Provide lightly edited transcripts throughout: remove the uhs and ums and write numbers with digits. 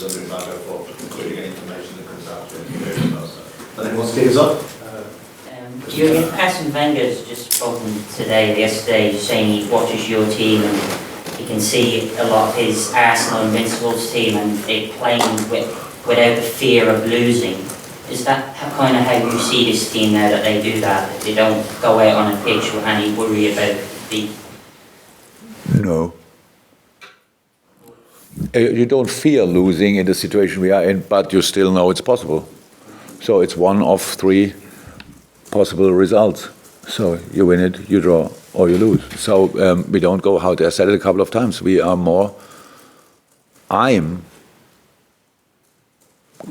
is under embargo for including any information that comes out during the period. Anyone wants to kick us off? Jurgen, Arsene Wenger's just spoken today, yesterday, saying he watches your team and he can see a lot of his Arsenal Invincibles team and they're playing without the fear of losing. Is that kind of how you see this team now, that they do that? They don't go out on a pitch with any worry about defeat? No. You don't fear losing in the situation we are in, but you still know it's possible. So it's one of three possible results. So you win it, you draw, or you lose. So we don't go out there. I said it a couple of times. I'm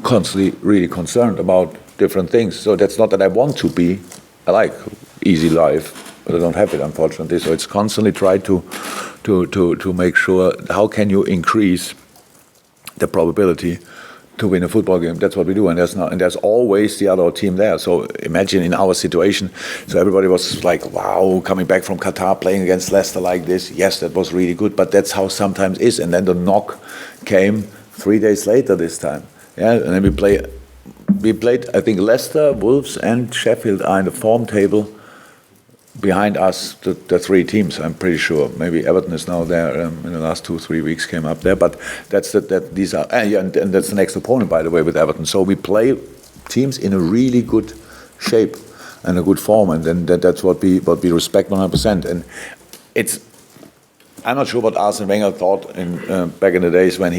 constantly really concerned about different things. So that's not that I want to be. I like easy life, but I don't have it, unfortunately. So it's constantly try to make sure, how can you increase the probability to win a football game. That's what we do, and there's always the other team there. So imagine in our situation, so everybody was like, wow, coming back from Qatar, playing against Leicester like this. Yes, that was really good, but that's how sometimes is. And then the knock came 3 days later this time. Yeah, and then we played, I think Leicester, Wolves, and Sheffield are in the form table behind us, the three teams, I'm pretty sure. Maybe Everton is now there in the last 2-3 weeks, came up there. But these are, and that's the next opponent, by the way, with Everton. So we play teams in a really good shape and a good form, and then that's what we respect 100%. And I'm not sure what Arsene Wenger thought back in the days when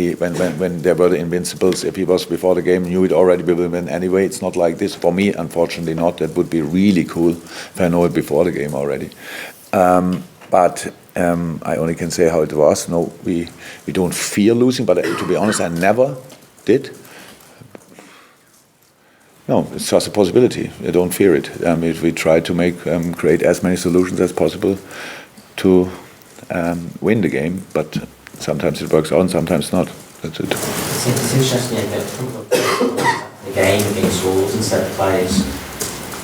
there were the Invincibles. If he was before the game, knew it already, we will win anyway. It's not like this. For me, unfortunately not. That would be really cool if I know it before the game already. But I only can say how it was. No, we don't fear losing, but to be honest, I never did. No, it's just a possibility. I don't fear it. We try to create as many solutions as possible to win the game, but sometimes it works out and sometimes not. That's it. It's interesting that the game against Wolves, instead of players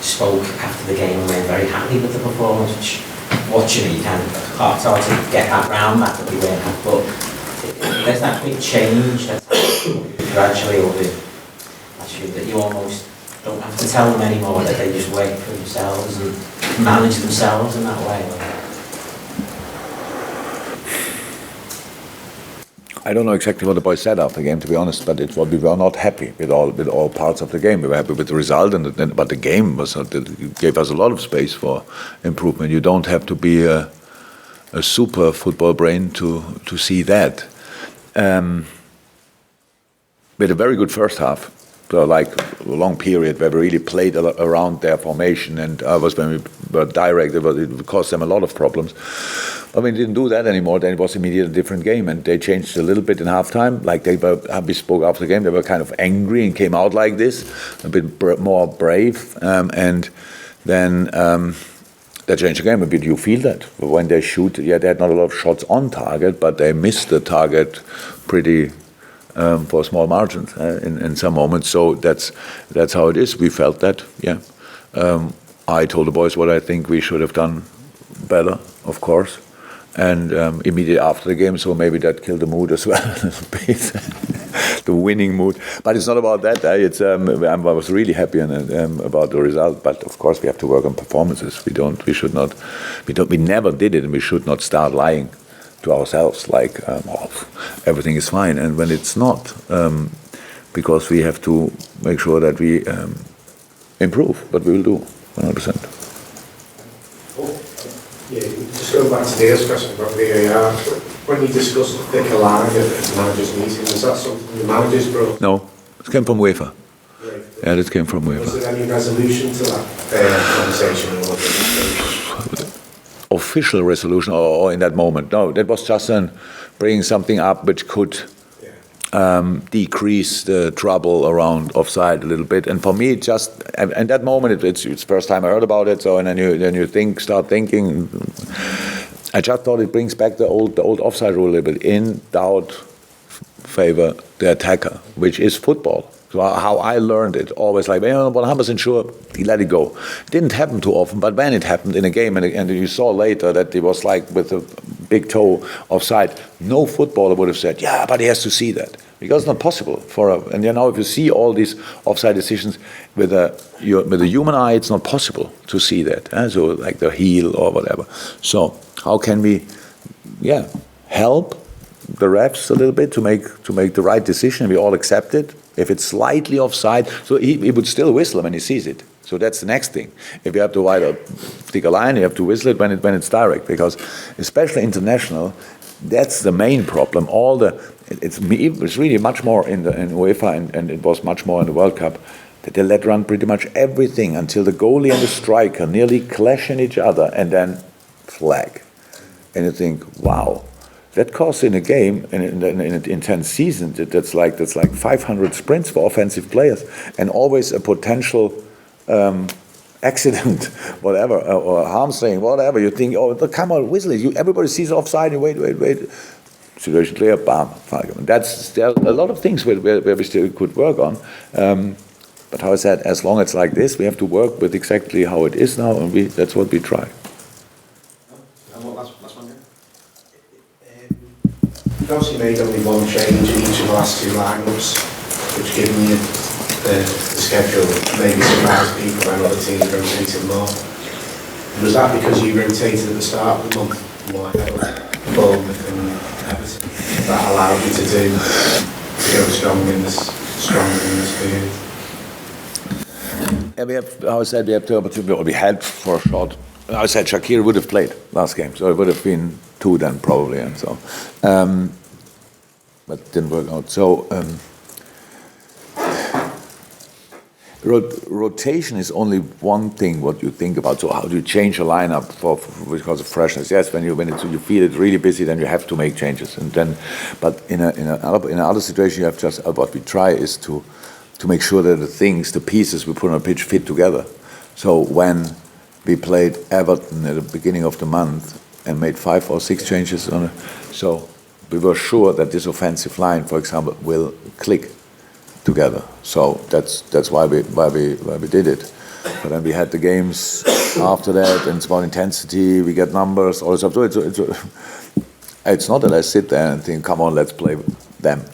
spoke after the game and were very happy with the performance, which watching it, you can hard to get that round that we weren't happy. But there's that big change that's gradually over that you almost don't have to tell them anymore, that they just work for themselves and manage themselves in that way. I don't know exactly what the boys said after the game, to be honest, but we were not happy with all parts of the game. We were happy with the result, but the game gave us a lot of space for improvement. You don't have to be a super football brain to see that. We had a very good first half, so like a long period where we really played around their formation, and when we were direct, it caused them a lot of problems. I mean, they didn't do that anymore. Then it was immediately a different game, and they changed a little bit in halftime. Like we spoke after the game, they were kind of angry and came out like this, a bit more brave, and then they changed the game a bit. You feel that when they shoot, they had not a lot of shots on target, but they missed the target pretty for small margins in some moments. So that's how it is. We felt that, yeah. I told the boys what I think we should have done better, of course. And immediately after the game, so maybe that killed the mood as well, the winning mood. But it's not about that. I was really happy about the result. But of course, we have to work on performances. We never did it, and we should not start lying to ourselves like everything is fine, and when it's not, because we have to make sure that we improve. But we will do 100%. Yeah, just going back to Neil's question about VAR, when you discussed the thicker line at the managers' meeting, was that something the managers brought? No, it came from UEFA. Right. Yeah, it came from UEFA. Was there any resolution to that conversation? Official resolution or in that moment? No, that was just bringing something up which could decrease the trouble around offside a little bit. And for me, in that moment, it's the first time I heard about it. So and then you start thinking. I just thought it brings back the old offside rule a little bit. In doubt, favor the attacker, which is football. So how I learned it, always like, 100% sure, he let it go. It didn't happen too often, but when it happened in a game, and you saw later that it was like with a big toe offside, no footballer would have said, yeah, but he has to see that. because it's not possible and if you see all these offside decisions with a human eye, it's not possible to see that. So like the heel or whatever. So how can we, help the refs a little bit to make the right decision? We all accept it. If it's slightly offside, so he would still whistle when he sees it. So that's the next thing. If you have to write a thicker line, you have to whistle it when it's direct, because especially international, that's the main problem. It's really much more in UEFA and it was much more in the World Cup, that they let run pretty much everything until the goalie and the striker nearly clash in each other and then flag. And you think, wow, that costs in a game, in an intense season, that's like 500 sprints for offensive players, and always a potential accident, whatever, or hamstring, whatever. You think, oh, come on, whistle it. Everybody sees offside, and wait. Situation clear, bam, flag. There are a lot of things where we still could work on. But how I said, as long as it's like this, we have to work with exactly how it is now, and that's what we try. Last one, You've obviously made only one change in each of the last two lineups, which given you the schedule maybe surprised people when other teams rotated more. Was that because you rotated at the start of the month more Bournemouth and Everton? That allowed you to go stronger in this period? Yeah, we had for a short. I said Shakir would have played last game, so it would have been 2 then probably, and so, but it didn't work out. So rotation is only one thing what you think about. So how do you change a lineup because of freshness? Yes, when you feel it really busy, then you have to make changes, and then, but in another situation, you have just what we try is to make sure that the pieces we put on a pitch fit together. So when we played Everton at the beginning of the month and made 5 or 6 changes so we were sure that this offensive line, for example, will click together. So that's why we did it. But then we had the games after that, and it's about intensity. We get numbers, all this stuff. So it's not that I sit there and think, come on, let's play them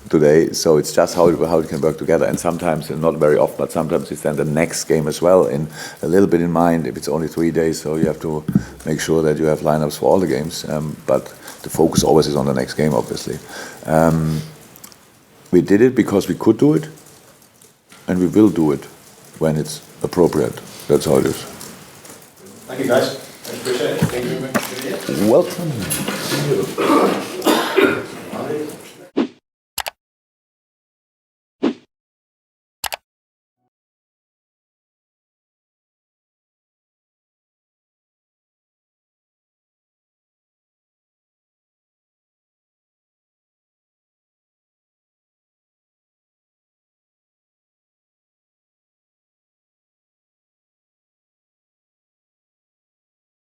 today. So it's just how it can work together. And sometimes, and not very often, but sometimes it's then the next game as well, in a little bit in mind. If it's only 3 days, so you have to make sure that you have lineups for all the games. But the focus always is on the next game, obviously. We did it because we could do it, and we will do it when it's appropriate. That's how it is. Thank you, guys. I appreciate it. Thank you very much. Welcome.